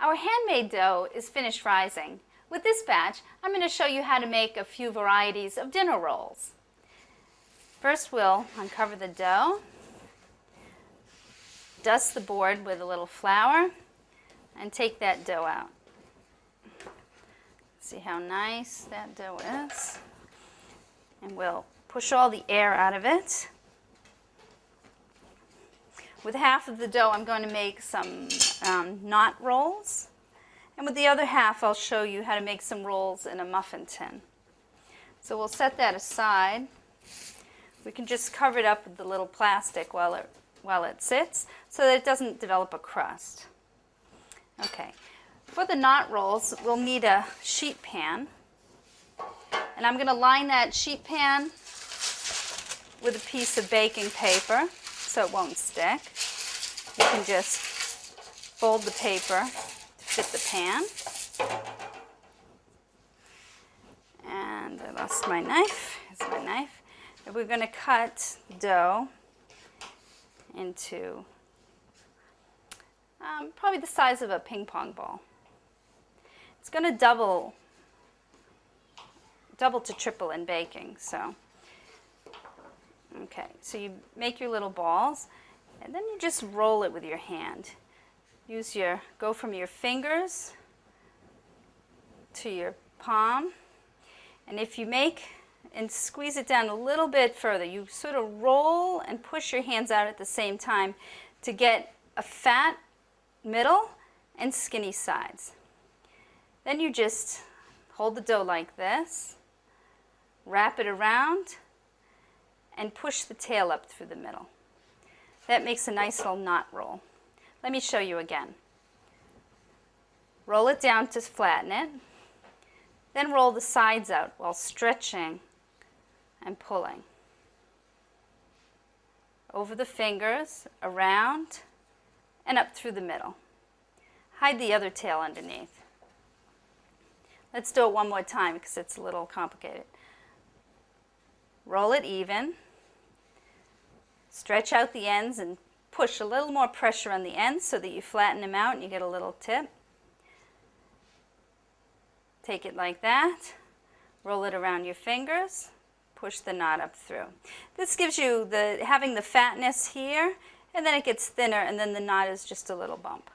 Our handmade dough is finished rising. With this batch, I'm going to show you how to make a few varieties of dinner rolls. First, we'll uncover the dough, dust the board with a little flour, and take that dough out. See how nice that dough is? And we'll push all the air out of it. With half of the dough, I'm going to make some knot rolls. And with the other half, I'll show you how to make some rolls in a muffin tin. So we'll set that aside. We can just cover it up with the little plastic while it sits so that it doesn't develop a crust. Okay. For the knot rolls, we'll need a sheet pan. And I'm going to line that sheet pan with a piece of baking paper so it won't stick. You can just fold the paper to fit the pan. And I lost my knife. Here's my knife. And we're going to cut dough into probably the size of a ping pong ball. It's going to double to triple in baking. So, okay, so you make your little balls, and then you just roll it with your hand. Go from your fingers to your palm, and if you and squeeze it down a little bit further, you sort of roll and push your hands out at the same time to get a fat middle and skinny sides. Then you just hold the dough like this, wrap it around, and push the tail up through the middle. That makes a nice little knot roll. Let me show you again. Roll it down to flatten it, then roll the sides out while stretching and pulling. Over the fingers, around, and up through the middle. Hide the other tail underneath. Let's do it one more time because it's a little complicated. Roll it even. Stretch out the ends and push a little more pressure on the ends so that you flatten them out and you get a little tip. Take it like that. Roll it around your fingers. Push the knot up through. This gives you having the fatness here, and then it gets thinner, and then the knot is just a little bump.